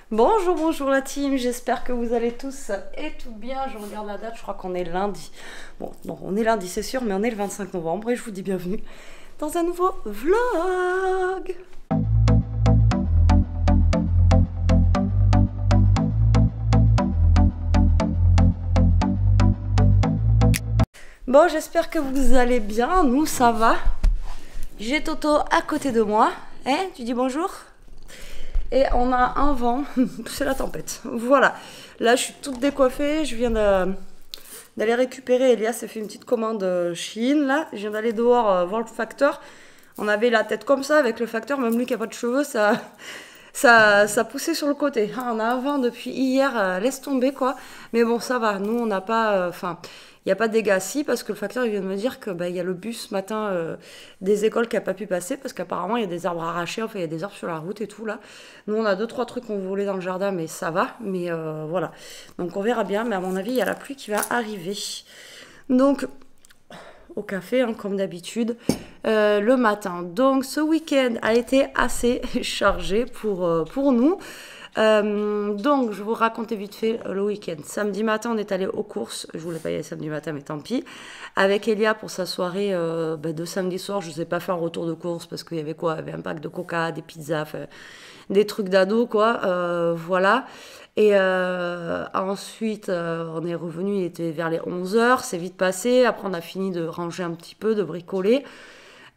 Bonjour, bonjour la team, j'espère que vous allez tous et tout bien. Je regarde la date, je crois qu'on est lundi. Bon, non, on est lundi, c'est sûr, mais on est le 25 novembre et je vous dis bienvenue dans un nouveau vlog. Bon, j'espère que vous allez bien, nous ça va. J'ai Toto à côté de moi. Tu dis bonjour? Et on a un vent, c'est la tempête. Voilà, là je suis toute décoiffée, je viens d'aller récupérer. Elias s'est fait une petite commande Shein là. Je viens d'aller dehors voir le facteur. On avait la tête comme ça avec le facteur, même lui qui a pas de cheveux, ça poussait sur le côté. On a un vent depuis hier, laisse tomber quoi. Mais bon, ça va, nous on n'a pas. Enfin, il n'y a pas de dégâts. Si, parce que le facteur il vient de me dire que y a le bus ce matin des écoles qui n'a pas pu passer parce qu'apparemment il y a des arbres arrachés, enfin il y a des arbres sur la route et tout là. Nous on a 2-3 trucs qu'on voulait dans le jardin, mais ça va. Mais voilà. Donc on verra bien, mais à mon avis il y a la pluie qui va arriver. Donc au café, hein, comme d'habitude, le matin. Donc ce week-end a été assez chargé pour nous. Donc je vous racontais vite fait le week-end. Samedi matin, on est allé aux courses. Je voulais pas y aller samedi matin, mais tant pis. Avec Elia pour sa soirée de samedi soir. Je ne sais pas faire un retour de course parce qu'il y avait quoi? Il y avait un pack de coca, des pizzas, des trucs d'ado, quoi. Voilà. Et ensuite, on est revenu, il était vers les 11 h, c'est vite passé. Après, on a fini de ranger un petit peu, de bricoler.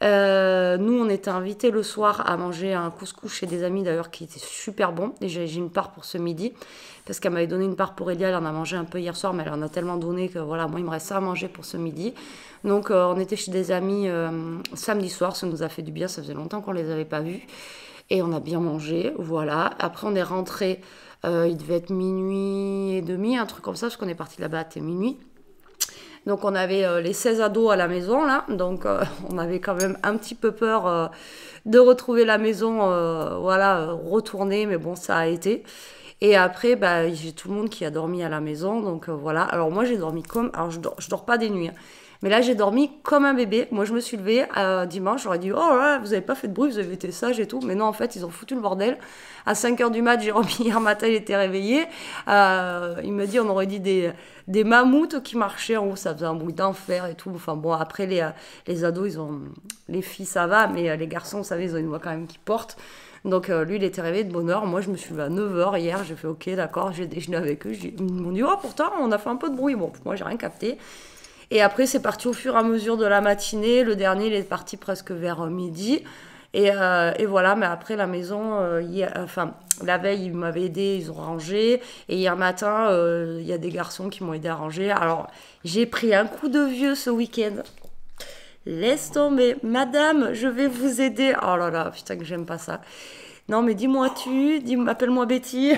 Nous, on était invités le soir à manger un couscous chez des amis d'ailleurs qui était super bon. Et j'ai une part pour ce midi parce qu'elle m'avait donné une part pour Elia. Elle en a mangé un peu hier soir, mais elle en a tellement donné que voilà, moi il me reste ça à manger pour ce midi. Donc on était chez des amis samedi soir, ça nous a fait du bien. Ça faisait longtemps qu'on les avait pas vus et on a bien mangé. Voilà. Après on est rentré. Il devait être minuit et demi, un truc comme ça, parce qu'on est parti là-bas à minuit. Donc on avait les 16 ados à la maison là, donc on avait quand même un petit peu peur de retrouver la maison, voilà, retournée, mais bon ça a été. Et après, j'ai tout le monde qui a dormi à la maison, donc voilà. Alors moi j'ai dormi comme, alors je dors pas des nuits, hein. Mais là j'ai dormi comme un bébé. Moi je me suis levée dimanche, j'aurais dit oh là, vous avez pas fait de bruit, vous avez été sage et tout. Mais non, en fait ils ont foutu le bordel. À 5 h du mat, j'ai remis hier matin, il était réveillé. Il m'a dit on aurait dit des mammouths qui marchaient en haut, ça faisait un bruit d'enfer et tout. Enfin bon, après les ados, les filles ça va, mais les garçons, vous savez, ils ont une voix quand même qui porte. Donc lui, il était réveillé de bonne heure. Moi, je me suis levée à 9 h hier. J'ai fait ok, d'accord, j'ai déjeuné avec eux. Ils m'ont dit oh, pourtant, on a fait un peu de bruit. Bon, moi, j'ai rien capté. Et après, c'est parti au fur et à mesure de la matinée. Le dernier, il est parti presque vers midi. Et voilà, mais après, la maison, la veille, ils m'avaient aidé, ils ont rangé. Et hier matin, il y a des garçons qui m'ont aidé à ranger. Alors, j'ai pris un coup de vieux ce week-end. Laisse tomber. Madame, je vais vous aider. Oh là là, putain que j'aime pas ça. Non, mais appelle-moi Betty.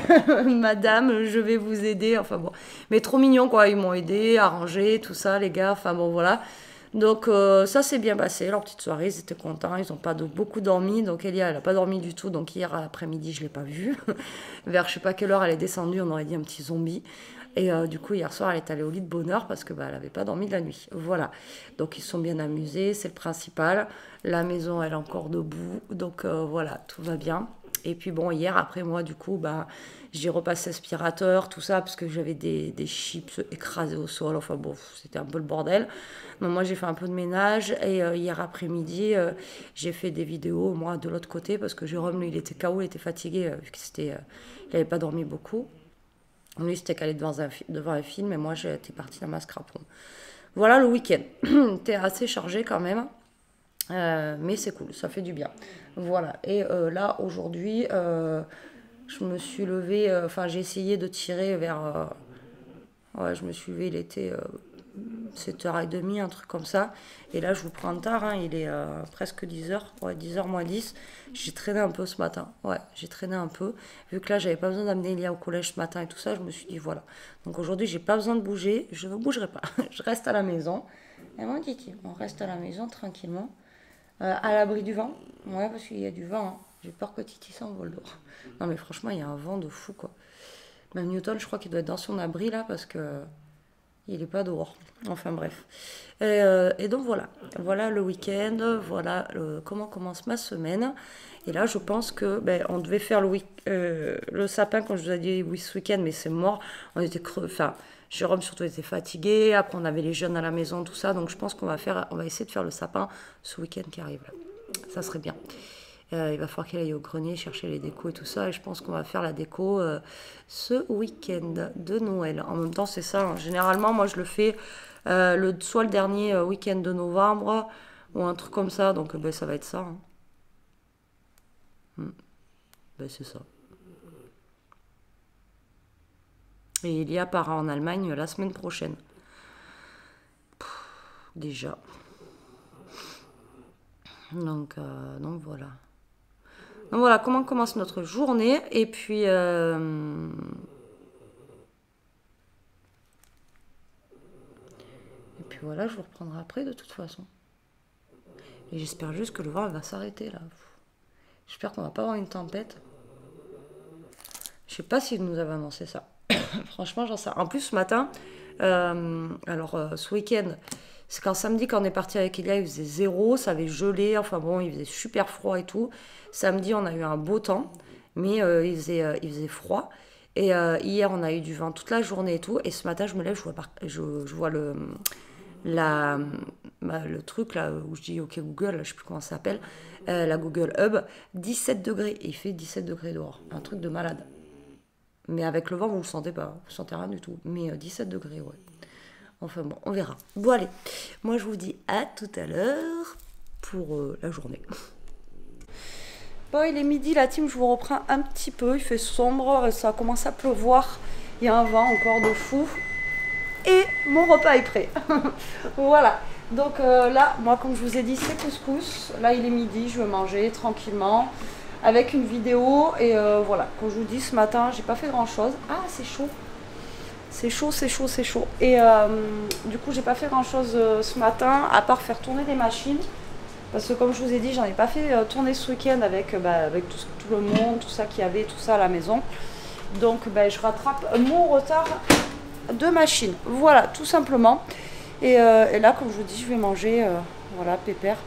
Madame, je vais vous aider. Enfin bon. Mais trop mignon, quoi. Ils m'ont aidé à ranger, tout ça, les gars. Enfin bon, voilà. Donc ça s'est bien passé. Leur petite soirée, ils étaient contents. Ils n'ont pas beaucoup dormi. Donc Elia, elle n'a pas dormi du tout. Donc hier après-midi, je ne l'ai pas vue. Vers je sais pas quelle heure elle est descendue. On aurait dit un petit zombie. Et du coup, hier soir, elle est allée au lit de bonne heure parce que elle n'avait pas dormi de la nuit. Voilà. Donc, ils sont bien amusés, c'est le principal. La maison, elle est encore debout. Donc, voilà, tout va bien. Et puis, bon, hier, après moi, du coup, j'ai repassé aspirateur, tout ça, parce que j'avais des chips écrasés au sol. Enfin, bon, c'était un peu le bordel. Donc, moi, j'ai fait un peu de ménage. Et hier après-midi, j'ai fait des vidéos, moi, de l'autre côté, parce que Jérôme, lui, il était KO, il était fatigué, vu qu'il n'avait pas dormi beaucoup. Lui, c'était calé devant un film, et moi, j'étais partie dans ma scrapon. Voilà le week-end. C'était assez chargé quand même, mais c'est cool, ça fait du bien. Voilà, et là, aujourd'hui, je me suis levée, j'ai essayé de tirer vers... ouais, je me suis levée, il était 7 h 30, un truc comme ça. Et là, je vous prends tard, hein, il est presque 10 h, ouais, 10 h moins 10. J'ai traîné un peu ce matin, ouais, j'ai traîné un peu. Vu que là, j'avais pas besoin d'amener Elia au collège ce matin et tout ça, je me suis dit, voilà. Donc aujourd'hui, j'ai pas besoin de bouger, je ne bougerai pas. Je reste à la maison. Et mon Titi, on reste à la maison tranquillement, à l'abri du vent. Ouais, parce qu'il y a du vent, hein. J'ai peur que Titi s'envole dehors. Non, mais franchement, il y a un vent de fou, quoi. Même Newton, je crois qu'il doit être dans son abri, là, parce que... Il n'est pas dehors. Enfin bref. Et donc voilà. Voilà le week-end. Voilà comment commence ma semaine. Et là, je pense que on devait faire le sapin, quand je vous ai dit oui ce week-end, mais c'est mort. On était creux. Enfin, Jérôme surtout était fatigué. Après, on avait les jeunes à la maison, tout ça. Donc je pense qu'on va essayer de faire le sapin ce week-end qui arrive là. Ça serait bien. Il va falloir qu'il aille au grenier chercher les décos et tout ça. Et je pense qu'on va faire la déco ce week-end de Noël. En même temps, c'est ça. Hein. Généralement, moi, je le fais soit le dernier week-end de novembre ou un truc comme ça. Donc, ça va être ça. Hein. C'est ça. Et Elia part en Allemagne la semaine prochaine. Déjà. Donc voilà. Donc voilà comment commence notre journée. Et puis voilà, je vous reprendrai après de toute façon. Et j'espère juste que le vent va s'arrêter là. J'espère qu'on va pas avoir une tempête. Je sais pas s'il nous avait annoncé ça. Franchement, j'en sais. En plus, ce matin, ce week-end, c'est quand samedi, quand on est parti avec Elia, il faisait 0, ça avait gelé, enfin bon, il faisait super froid et tout. Samedi, on a eu un beau temps, mais il faisait froid. Et hier, on a eu du vent toute la journée et tout. Et ce matin, je me lève, je vois le truc là où je dis OK Google, je sais plus comment ça s'appelle, la Google Hub, 17 degrés. Et il fait 17 degrés dehors. Un truc de malade. Mais avec le vent, vous ne le sentez pas. Vous ne sentez rien du tout. Mais 17 degrés, ouais. Enfin bon, on verra. Bon, allez. Moi, je vous dis à tout à l'heure pour la journée. Bon, il est midi, la team, je vous reprends un petit peu. Il fait sombre, ça commence à pleuvoir. Il y a un vent encore de fou. Et mon repas est prêt. Voilà. Donc là, moi, comme je vous ai dit, c'est couscous. Là, il est midi, je vais manger tranquillement. Avec une vidéo et voilà, comme je vous dis ce matin, j'ai pas fait grand chose. Ah, c'est chaud. C'est chaud, c'est chaud, c'est chaud. Et du coup, j'ai pas fait grand chose ce matin, à part faire tourner des machines. Parce que comme je vous ai dit, j'en ai pas fait tourner ce week-end avec tout le monde, tout ça qu'il y avait, tout ça à la maison. Donc je rattrape mon retard de machine. Voilà, tout simplement. Et là, comme je vous dis, je vais manger, voilà, pépère.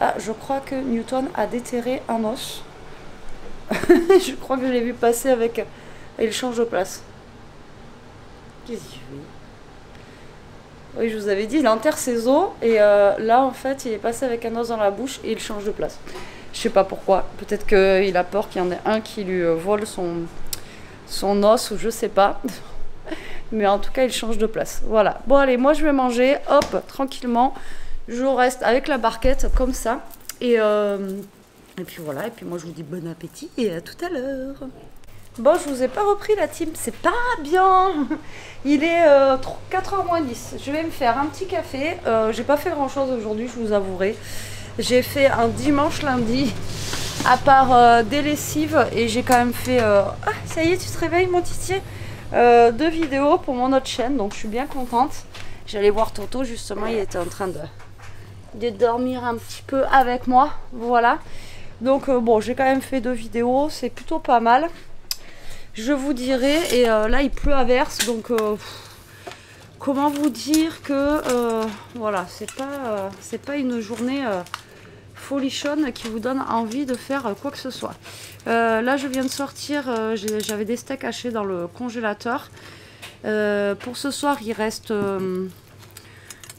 Ah, je crois que Newton a déterré un os. Je crois que je l'ai vu passer avec... Il change de place. Qu'est-ce qu'il fait? Oui, je vous avais dit, il enterre ses os. Et là, en fait, il est passé avec un os dans la bouche et il change de place. Je sais pas pourquoi. Peut-être qu'il a peur qu'il y en ait un qui lui vole son os ou je sais pas. Mais en tout cas, il change de place. Voilà. Bon, allez, moi, je vais manger. Hop, tranquillement. Je reste avec la barquette comme ça. Et puis voilà, et puis moi je vous dis bon appétit et à tout à l'heure. Bon, je vous ai pas repris la team, c'est pas bien. Il est 4h moins 10. Je vais me faire un petit café. J'ai pas fait grand chose aujourd'hui, je vous avouerai. J'ai fait un dimanche lundi, à part des lessives, et j'ai quand même fait... Ah, ça y est, tu te réveilles mon titi 2 vidéos pour mon autre chaîne, donc je suis bien contente. J'allais voir Toto, justement, il était en train de dormir un petit peu avec moi, voilà. Donc bon, j'ai quand même fait 2 vidéos, c'est plutôt pas mal. Je vous dirai, et là il pleut à verse, donc comment vous dire que voilà, c'est pas une journée folichonne qui vous donne envie de faire quoi que ce soit. Là je viens de sortir, j'avais des steaks hachés dans le congélateur. Pour ce soir il reste de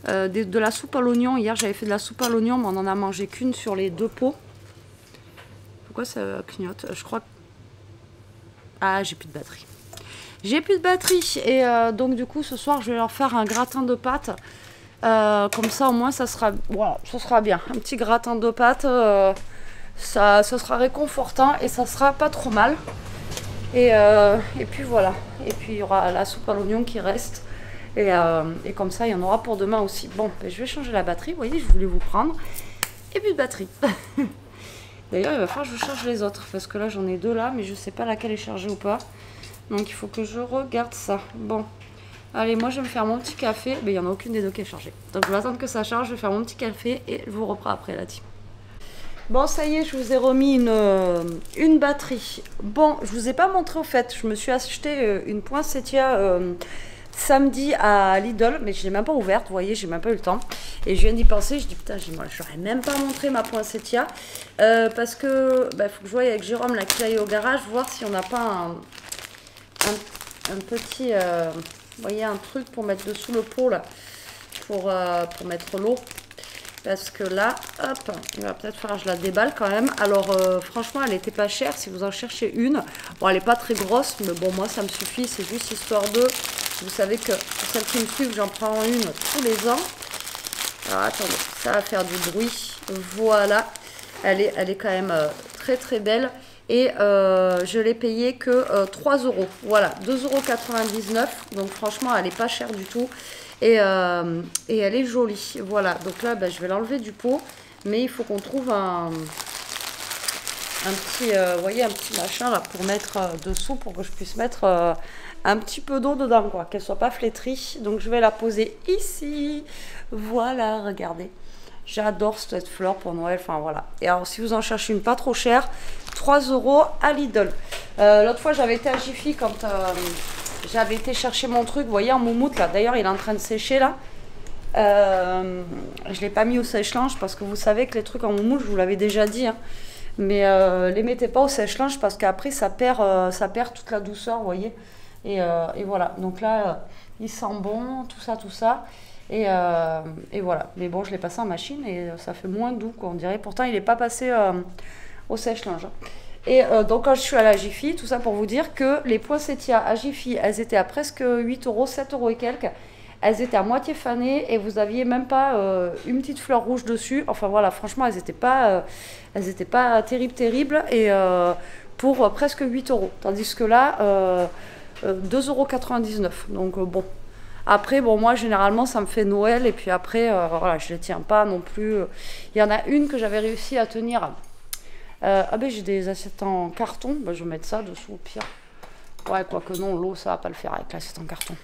la soupe à l'oignon. Hier j'avais fait de la soupe à l'oignon, mais on en a mangé qu'une sur les 2 pots. Pourquoi ça clignote? Je crois que... Ah, j'ai plus de batterie. J'ai plus de batterie. Et donc du coup ce soir je vais leur faire un gratin de pâtes. Comme ça au moins ça sera, voilà, ça sera bien. Un petit gratin de pâtes, ça sera réconfortant et ça sera pas trop mal. Et puis voilà. Et puis il y aura la soupe à l'oignon qui reste. Et comme ça il y en aura pour demain aussi. Bon, ben, je vais changer la batterie. Vous voyez, je voulais vous prendre. Et plus de batterie. D'ailleurs, il va falloir que je charge les autres. Parce que là, j'en ai 2 là. Mais je sais pas laquelle est chargée ou pas. Donc, il faut que je regarde ça. Bon. Allez, moi, je vais me faire mon petit café. Mais il n'y en a aucune des 2 qui est chargée. Donc, je vais attendre que ça charge. Je vais faire mon petit café. Et je vous reprends après, la team. Bon, ça y est, je vous ai remis une batterie. Bon, je vous ai pas montré au fait. Je me suis acheté une poinsettia samedi à Lidl, mais je l'ai même pas ouverte, vous voyez, j'ai même pas eu le temps. Et je viens d'y penser, je dis putain, moi j'aurais même pas montré ma poinsettia. Parce que bah, faut que je voie avec Jérôme là qu'il aille au garage, voir si on n'a pas un petit, vous voyez, un truc pour mettre dessous le pot là, pour mettre l'eau. Parce que là, hop, il va peut-être falloir que je la déballe quand même. Alors, franchement, elle n'était pas chère si vous en cherchez une. Bon, elle n'est pas très grosse, mais bon, moi, ça me suffit. C'est juste histoire de... Vous savez que pour celles qui me suivent, j'en prends une tous les ans. Alors, attendez, ça va faire du bruit. Voilà. Elle est quand même très, très belle. Et je l'ai payée que 3 €. Voilà, 2,99 €. Donc, franchement, elle n'est pas chère du tout. Et elle est jolie. Voilà, donc là, je vais l'enlever du pot. Mais il faut qu'on trouve un petit, vous voyez, un petit machin là pour mettre dessous, pour que je puisse mettre un petit peu d'eau dedans, quoi, qu'elle soit pas flétrie. Donc je vais la poser ici. Voilà, regardez. J'adore cette fleur pour Noël, enfin voilà. Et alors si vous en cherchez une pas trop chère, 3 € à Lidl. L'autre fois j'avais été à Jiffy quand j'avais été chercher mon truc, vous voyez, en moumoute là. D'ailleurs il est en train de sécher là. Je l'ai pas mis au sèche-linge parce que vous savez que les trucs en moumoute, je vous l'avais déjà dit, hein. Mais les mettez pas au sèche-linge parce qu'après ça perd toute la douceur, vous voyez. Et voilà, donc là il sent bon, tout ça. Et voilà, mais bon, je l'ai passé en machine et ça fait moins doux, quoi, on dirait. Pourtant il n'est pas passé au sèche-linge. Et donc quand je suis allée à Jiffy, tout ça pour vous dire que les poinsettias à Jiffy, elles étaient à presque 8 €, 7 € et quelques. Elles étaient à moitié fanées et vous aviez même pas une petite fleur rouge dessus. Enfin voilà, franchement, elles n'étaient pas terribles. Et pour presque 8 €. Tandis que là, 2,99 €. Donc bon. Après, bon, moi, généralement, ça me fait Noël. Et puis après, voilà, je ne les tiens pas non plus. Il y en a une que j'avais réussi à tenir. J'ai des assiettes en carton. Je vais mettre ça dessous au pire. Ouais, quoique non, l'eau, ça va pas le faire avec l'assiette en carton.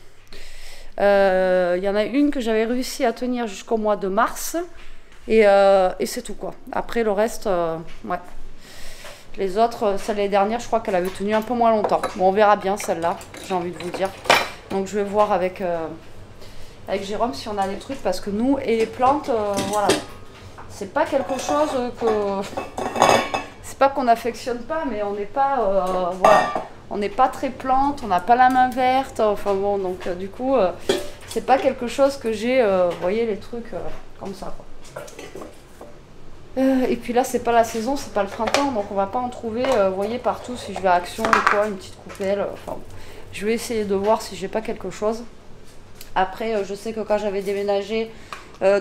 Il y en a une que j'avais réussi à tenir jusqu'au mois de mars. Et c'est tout, quoi. Après, le reste, ouais. Les autres, celle des dernières, je crois qu'elle avait tenu un peu moins longtemps. Bon, on verra bien celle-là, j'ai envie de vous dire. Donc, je vais voir avec Jérôme si on a des trucs. Parce que nous, et les plantes, voilà. C'est pas quelque chose que... C'est pas qu'on n'affectionne pas, mais on n'est pas... voilà. On n'est pas très plante, on n'a pas la main verte. Enfin bon, donc du coup, c'est pas quelque chose que j'ai... vous voyez, les trucs comme ça, quoi. Et puis là, c'est pas la saison, c'est pas le printemps. Donc on va pas en trouver, vous voyez, partout. Si je vais à Action ou quoi, une petite coupelle. Enfin, je vais essayer de voir si j'ai pas quelque chose. Après, je sais que quand j'avais déménagé,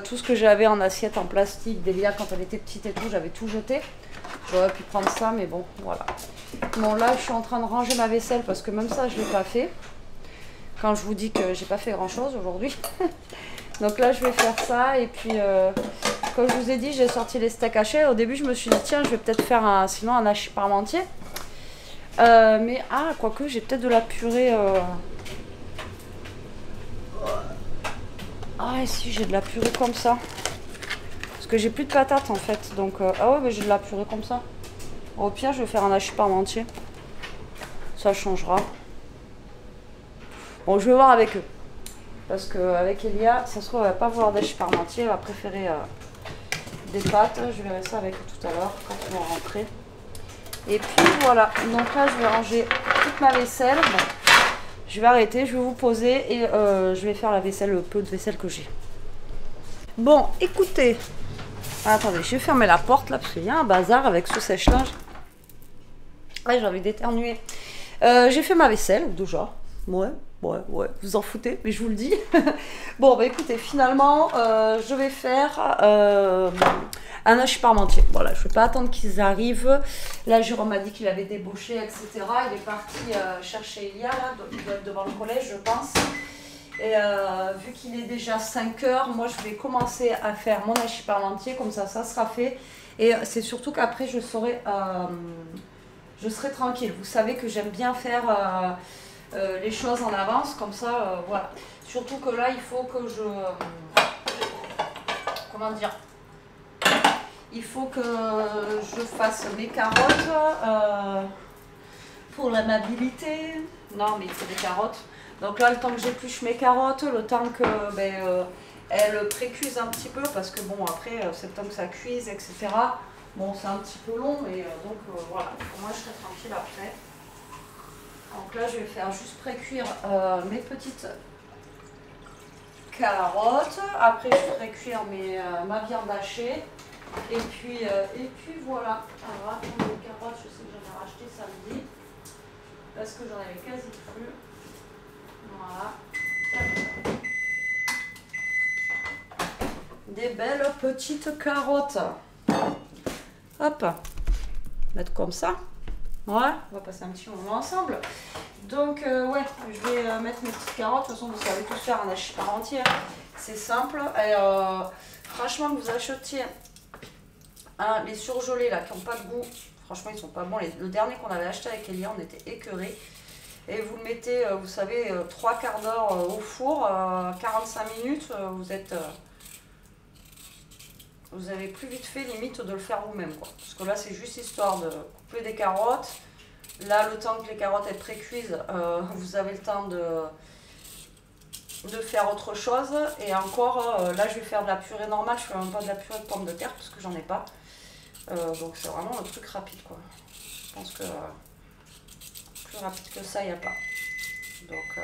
tout ce que j'avais en assiette en plastique, Delia, quand elle était petite et tout, j'avais tout jeté. J'aurais pu prendre ça, mais bon, voilà. Bon, là, je suis en train de ranger ma vaisselle parce que même ça, je ne l'ai pas fait. Quand je vous dis que j'ai pas fait grand-chose aujourd'hui. Donc là, je vais faire ça. Et puis, comme je vous ai dit, j'ai sorti les steaks hachés. Au début, je me suis dit, tiens, je vais peut-être faire sinon un hachis parmentier. Mais, quoique, j'ai peut-être de la purée... et si, j'ai de la purée comme ça. Parce que j'ai plus de patates en fait. Donc, mais j'ai de la purée comme ça. Au pire, je vais faire un hachis parmentier. Ça changera. Bon, je vais voir avec eux. Parce qu'avec Elia, ça se trouve, elle va pas vouloir d'hachis parmentier. Elle va préférer des pâtes. Je verrai ça avec eux tout à l'heure quand ils vont rentrer. Et puis voilà. Donc là, je vais ranger toute ma vaisselle. Bon, je vais arrêter, je vais vous poser et je vais faire la vaisselle, le peu de vaisselle que j'ai. Bon, écoutez. Attendez, je vais fermer la porte là parce qu'il y a un bazar avec ce sèche-linge. Ouais, j'ai envie d'éternuer. J'ai fait ma vaisselle, déjà. Ouais, vous en foutez, mais je vous le dis. Bon, écoutez, finalement, je vais faire un hachis parmentier. Voilà, je ne vais pas attendre qu'ils arrivent. Là, Jérôme m'a dit qu'il avait débauché, etc. Il est parti chercher Elia, là, il doit être devant le collège, je pense. Et vu qu'il est déjà 5 h, moi je vais commencer à faire mon hachis parmentier, comme ça sera fait. Et c'est surtout qu'après je serai tranquille. Vous savez que j'aime bien faire les choses en avance, comme ça, voilà. Surtout que là, il faut que je... comment dire? Il faut que je fasse mes carottes. pour l'amabilité. Non, mais il faut des carottes. Donc là, le temps que j'épluche mes carottes, le temps que elles précuisent un petit peu, parce que bon, après, c'est le temps que ça cuise, etc. Bon, c'est un petit peu long, mais donc voilà. Moi, je serai tranquille après. Donc là, je vais faire juste précuire mes petites carottes. Après, je ferai cuire ma viande hachée. Et puis voilà. Alors, attends, les carottes, je sais que j'en ai racheté samedi. Parce que j'en avais quasi plus. Voilà. Des belles petites carottes. Hop. Mettre comme ça. Ouais, on va passer un petit moment ensemble. Donc, ouais, je vais mettre mes petites carottes. De toute façon, vous savez tous faire un hachis par entier. C'est simple. Et franchement, vous achetiez les surgelés là qui n'ont pas de goût. Franchement, ils sont pas bons. Le dernier qu'on avait acheté avec Elia, on était écœurés. Et vous le mettez, vous savez, 3/4 d'heure au four, 45 minutes, vous avez plus vite fait limite de le faire vous-même, quoi. Parce que là, c'est juste histoire de couper des carottes. Là, le temps que les carottes elles précuisent, vous avez le temps de faire autre chose. Et encore, là, je vais faire de la purée normale. Je ne fais même pas de la purée de pommes de terre parce que j'en ai pas. Donc, c'est vraiment un truc rapide, quoi. Je pense que plus rapide que ça, il n'y a pas. Donc,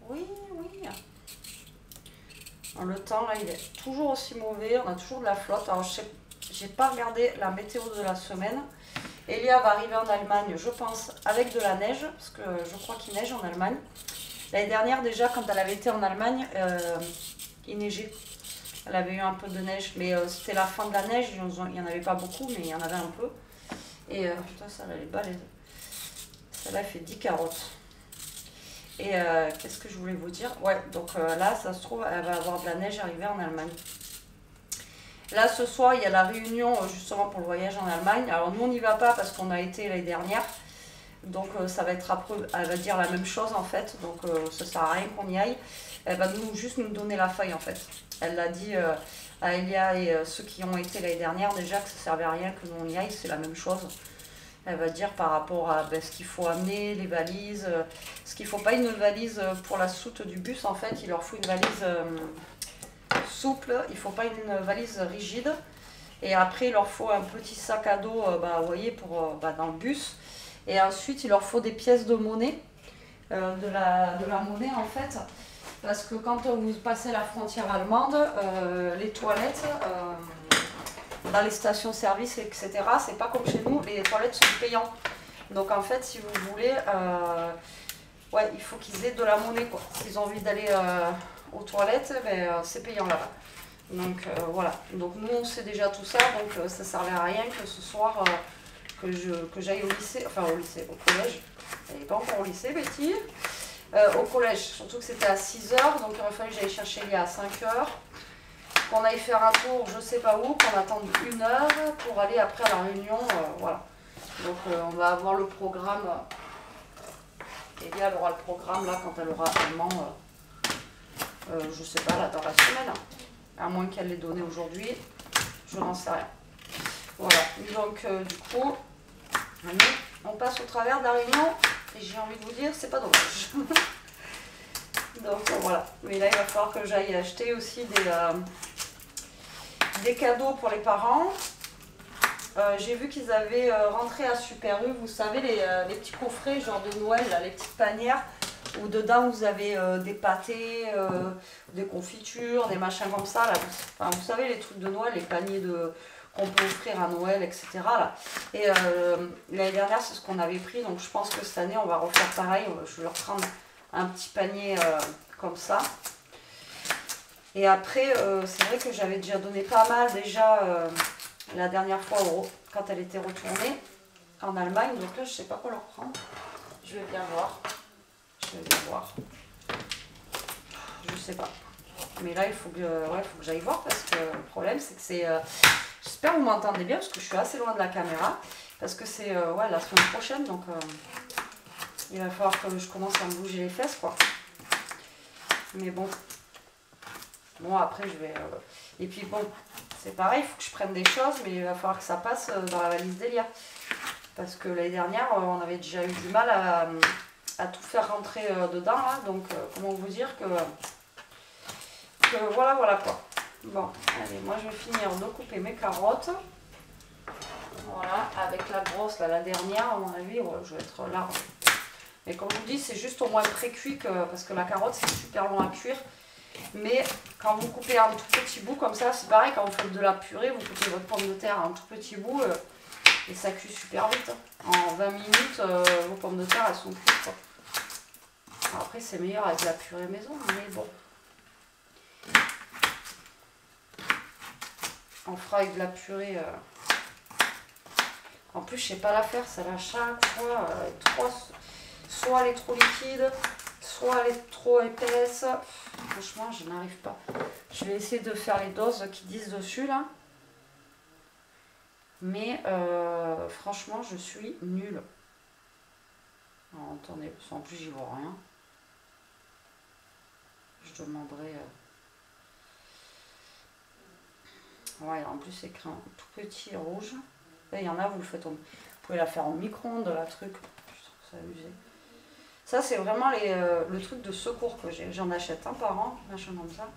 oui. Le temps, là, il est toujours aussi mauvais. On a toujours de la flotte. Alors, je n'ai pas regardé la météo de la semaine. Elia va arriver en Allemagne, je pense, avec de la neige. Parce que je crois qu'il neige en Allemagne. L'année dernière, déjà, quand elle avait été en Allemagne, il neigeait. Elle avait eu un peu de neige. Mais c'était la fin de la neige. Il n'y en avait pas beaucoup, mais il y en avait un peu. Et putain, ça, elle est balèze. Celle-là fait 10 carottes. Et qu'est-ce que je voulais vous dire? Ouais, donc là, ça se trouve, elle va avoir de la neige arrivée en Allemagne. Là, ce soir, il y a la réunion justement pour le voyage en Allemagne. Alors, nous, on n'y va pas parce qu'on a été l'année dernière. Donc, ça va être après, elle va dire la même chose en fait. Donc, ça ne sert à rien qu'on y aille. Elle va juste nous donner la feuille en fait. Elle l'a dit à Elia et ceux qui ont été l'année dernière déjà que ça ne servait à rien que nous on y aille. C'est la même chose. Elle va dire par rapport à ce qu'il faut amener, les valises. Parce qu'il ne faut pas une valise pour la soute du bus, en fait. Il leur faut une valise souple. Il ne faut pas une valise rigide. Et après, il leur faut un petit sac à dos, vous voyez, dans le bus. Et ensuite, il leur faut des pièces de monnaie. De la monnaie, en fait. Parce que quand vous passez la frontière allemande, les toilettes... dans les stations-service, etc. C'est pas comme chez nous, les toilettes sont payantes. Donc en fait, si vous voulez, ouais, il faut qu'ils aient de la monnaie, quoi. S'ils ont envie d'aller aux toilettes, c'est payant là-bas. Donc voilà. Donc nous, on sait déjà tout ça, donc ça servait à rien que ce soir que j'aille au lycée, enfin au lycée, au collège. Elle n'est pas encore au lycée, Betty. Au collège, surtout que c'était à 6 h, donc il aurait fallu que j'aille chercher Lia à 5 h. Qu'on aille faire un tour, je sais pas où, qu'on attende 1 heure pour aller après à la réunion, voilà. Donc on va avoir le programme, et bien elle aura le programme là quand elle aura allemand, je sais pas, là dans la semaine, à moins qu'elle l'ait donné aujourd'hui, je n'en sais rien. Voilà, donc du coup, on passe au travers de la réunion, et j'ai envie de vous dire, c'est pas dommage. Donc voilà, mais là il va falloir que j'aille acheter aussi des cadeaux pour les parents. J'ai vu qu'ils avaient rentré à Super U, vous savez, les petits coffrets genre de Noël, là, les petites panières, où dedans vous avez des pâtés, des confitures, des machins comme ça. Là. Enfin, vous savez, les trucs de Noël, les paniers qu'on peut offrir à Noël, etc. Là. Et l'année dernière, c'est ce qu'on avait pris, donc je pense que cette année, on va refaire pareil. Je vais leur prendre un petit panier comme ça. Et après, c'est vrai que j'avais déjà donné pas mal déjà la dernière fois quand elle était retournée en Allemagne. Donc là, je sais pas quoi leur prendre. Je vais bien voir. Je sais pas. Mais là, il faut que j'aille voir parce que le problème, c'est que c'est... j'espère que vous m'entendez bien parce que je suis assez loin de la caméra. Parce que c'est la semaine prochaine, donc il va falloir que je commence à me bouger les fesses, quoi. Mais bon... Bon, après, je vais... Et puis, bon, c'est pareil, il faut que je prenne des choses, mais il va falloir que ça passe dans la valise d'Elia. Parce que l'année dernière, on avait déjà eu du mal à tout faire rentrer dedans. Là. Donc, comment vous dire que voilà, voilà quoi. Bon, allez, moi je vais finir de couper mes carottes. Voilà, avec la brosse, là, la dernière, à mon avis, ouais, je vais être là. Mais comme je vous dis, c'est juste au moins pré-cuit parce que la carotte, c'est super long à cuire. Mais quand vous coupez un tout petit bout comme ça, c'est pareil, quand vous faites de la purée, vous coupez votre pomme de terre en tout petit bout et ça cuit super vite. En 20 minutes, vos pommes de terre, elles sont cuites. Quoi. Alors après, c'est meilleur avec la purée maison, mais bon. On fera avec de la purée. En plus, je sais pas la faire, celle-là, chaque fois, soit elle est trop liquide, soit elle est trop épaisse. Franchement, je n'arrive pas. Je vais essayer de faire les doses qui disent dessus, là. Mais, franchement, je suis nulle. Alors, attendez, parce qu'en plus, j'y vois rien. Je demanderai... Ouais, en plus, c'est écrit en tout petit rouge. Là, il y en a, vous le faites vous pouvez la faire en micro-ondes, la truc. Je trouve ça abusé. Ça, c'est vraiment le truc de secours que j'ai. J'en achète un par an, machin comme ça.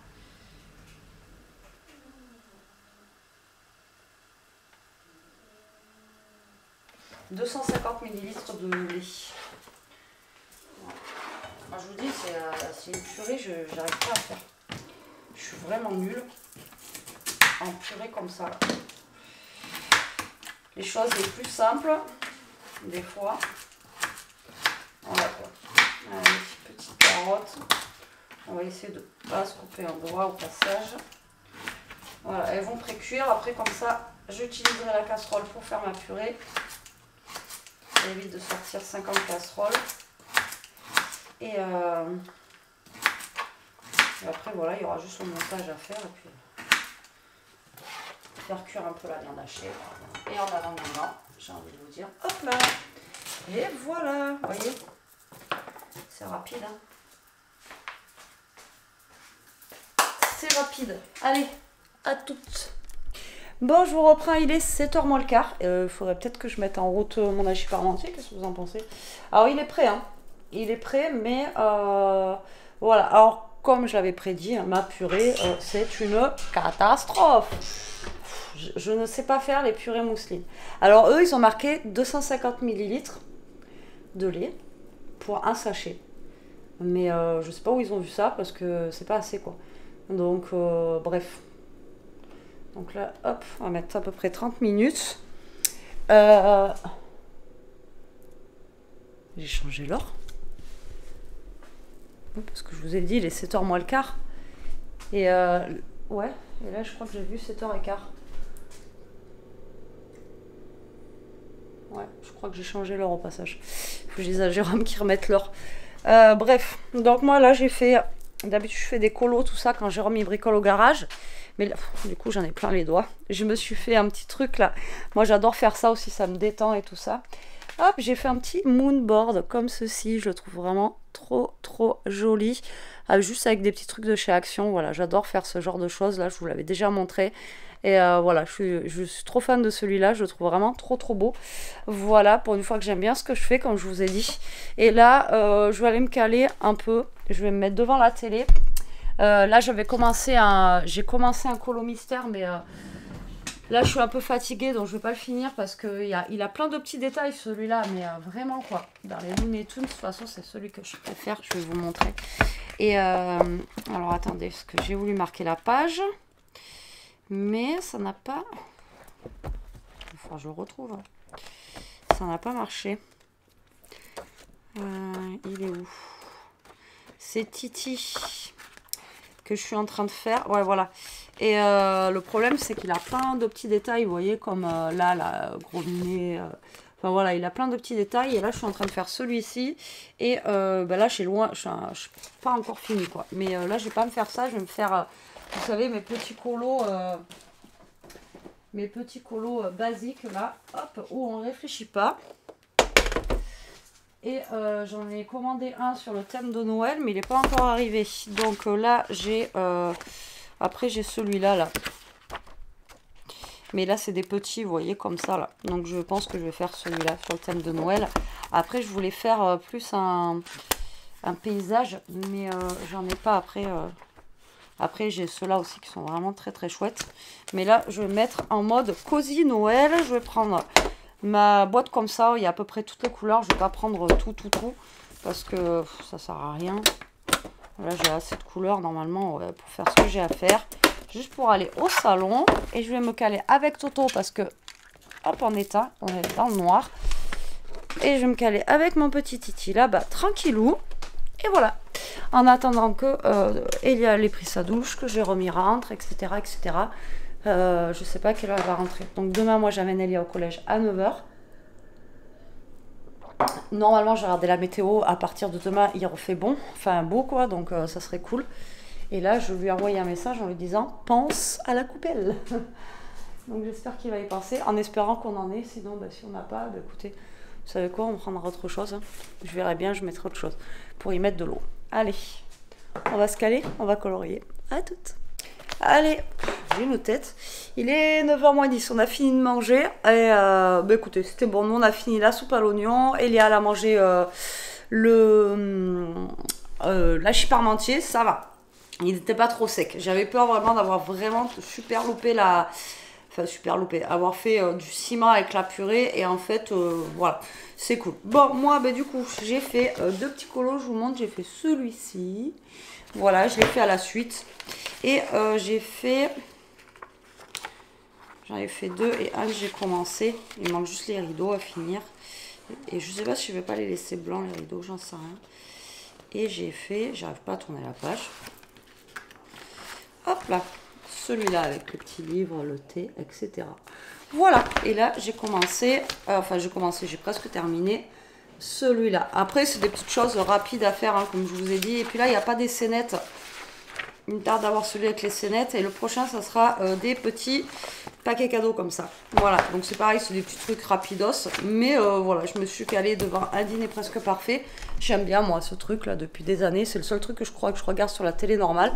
« 250 ml de lait. » Moi, je vous dis, c'est une purée, je n'arrive pas à faire. Je suis vraiment nulle en purée comme ça. Là. Les choses les plus simples, des fois. Voilà quoi. Allez, petite carotte. On va essayer de ne pas se couper un doigt au passage. Voilà, elles vont pré-cuire. Après, comme ça, j'utiliserai la casserole pour faire ma purée. Ça évite de sortir 50 casseroles. Et après, voilà, il y aura juste le montage à faire. Et puis, faire cuire un peu la viande hachée. Et en attendant, j'ai envie de vous dire, hop là. Et voilà, vous voyez. C'est rapide, hein. C'est rapide. Allez, à toutes. Bon, je vous reprends, il est 7h moins le quart. Il faudrait peut-être que je mette en route mon hachis parmentier. Qu'est-ce que vous en pensez? Alors, il est prêt, hein. Il est prêt, mais voilà. Alors, comme je l'avais prédit, ma purée, c'est une catastrophe. Je ne sais pas faire les purées mousseline. Alors, eux, ils ont marqué 250 ml de lait pour un sachet. Mais je ne sais pas où ils ont vu ça parce que c'est pas assez, quoi. Donc, bref. Donc là, hop, on va mettre à peu près 30 minutes. J'ai changé l'heure. Parce que je vous ai dit, il est 7h moins le quart. Et ouais, et là, je crois que j'ai vu 7h15. Ouais, je crois que j'ai changé l'heure au passage. Il faut que je dise à Jérôme qui remette l'heure. Bref, donc moi là j'ai fait... D'habitude je fais des colos, tout ça, quand Jérôme il bricole au garage. Mais là, du coup j'en ai plein les doigts. Je me suis fait un petit truc là. Moi j'adore faire ça aussi, ça me détend et tout ça. Hop, j'ai fait un petit moonboard comme ceci. Je le trouve vraiment trop joli. Juste avec des petits trucs de chez Action. Voilà, j'adore faire ce genre de choses. Là, je vous l'avais déjà montré. Et voilà, je suis trop fan de celui-là. Je le trouve vraiment trop beau. Voilà, pour une fois que j'aime bien ce que je fais, comme je vous ai dit. Et là, je vais aller me caler un peu. Je vais me mettre devant la télé. Là, j'ai commencé un colo mystère, mais là, je suis un peu fatiguée, donc je ne vais pas le finir parce qu'il a plein de petits détails, celui-là, mais vraiment, quoi. Dans les Looney Tunes, de toute façon, c'est celui que je préfère. Je vais vous montrer. Et alors, attendez, parce que j'ai voulu marquer la page. Mais ça n'a pas... Enfin, je le retrouve. Ça n'a pas marché. Il est où? C'est Titi que je suis en train de faire. Ouais, voilà. Et le problème, c'est qu'il a plein de petits détails. Vous voyez, comme là, la gros nez. Enfin, voilà, il a plein de petits détails. Et là, je suis en train de faire celui-ci. Et là, je suis loin. Je suis pas encore fini, quoi. Mais là, je vais pas me faire ça. Je vais me faire... vous savez, mes petits colos basiques là, hop, où on ne réfléchit pas. Et j'en ai commandé un sur le thème de Noël, mais il n'est pas encore arrivé. Donc là, j'ai après j'ai celui-là là. Mais là, c'est des petits, vous voyez, comme ça, là. Donc, je pense que je vais faire celui-là sur le thème de Noël. Après, je voulais faire plus un paysage, mais j'en ai pas après. Après, j'ai ceux-là aussi qui sont vraiment très, très chouettes. Mais là, je vais mettre en mode cosy Noël. Je vais prendre ma boîte comme ça. Il y a à peu près toutes les couleurs. Je vais pas prendre tout, parce que ça sert à rien. Là, j'ai assez de couleurs, normalement, ouais, pour faire ce que j'ai à faire. Juste pour aller au salon. Et je vais me caler avec Toto parce que, hop, on est dans le noir. Et je vais me caler avec mon petit Titi là-bas, tranquillou. Et voilà. En attendant que Elia ait pris sa douche, que Jérôme y rentre, etc. etc. Je sais pas à quelle heure elle va rentrer. Donc demain, moi, j'amène Elia au collège à 9 h. Normalement, j'ai regardé la météo. À partir de demain, il refait bon. Enfin, beau, quoi. Donc, ça serait cool. Et là, je lui ai envoyé un message en lui disant « Pense à la coupelle !» Donc, j'espère qu'il va y penser, en espérant qu'on en ait. Sinon, bah, si on n'a pas, bah, écoutez, vous savez quoi, on prendra autre chose. Hein. Je verrai bien, je mettrai autre chose pour y mettre de l'eau. Allez, on va se caler, on va colorier. À toutes. Allez, j'ai une tête. Il est 9h moins 10, on a fini de manger. Et bah, écoutez, c'était bon, nous on a fini la soupe à l'oignon. Elia elle a mangé l'hachis parmentier, ça va. Il n'était pas trop sec. J'avais peur vraiment d'avoir vraiment super loupé la... Enfin, super loupé. Avoir fait du ciment avec la purée. Et en fait, voilà, c'est cool. Bon, moi, bah, du coup, j'ai fait deux petits colos. Je vous montre, j'ai fait celui-ci. Voilà, je l'ai fait à la suite. Et j'ai fait... J'en ai fait deux et un que j'ai commencé. Il manque juste les rideaux à finir. Et je sais pas si je vais pas les laisser blancs, les rideaux, j'en sais rien. Et j'ai fait... J'arrive pas à tourner la page. Hop là, celui-là avec le petit livre, le thé, etc. Voilà, et là j'ai commencé, j'ai presque terminé celui-là. Après, c'est des petites choses rapides à faire, hein, comme je vous ai dit. Et puis là, il n'y a pas des scénettes. Il me tarde d'avoir celui avec les scénettes. Et le prochain, ça sera des petits paquets cadeaux comme ça. Voilà, donc c'est pareil, c'est des petits trucs rapidos. Mais voilà, je me suis calée devant un dîner presque parfait. J'aime bien, moi, ce truc-là, depuis des années. C'est le seul truc que je crois que je regarde sur la télé normale.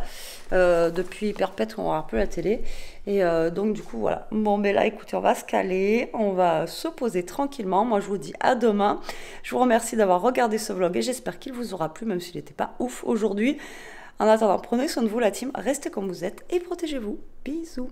Depuis perpète, on regarde plus la télé. Et donc, du coup, voilà. Bon, ben là, écoutez, on va se caler. On va se poser tranquillement. Moi, je vous dis à demain. Je vous remercie d'avoir regardé ce vlog et j'espère qu'il vous aura plu, même s'il n'était pas ouf aujourd'hui. En attendant, prenez soin de vous, la team. Restez comme vous êtes et protégez-vous. Bisous.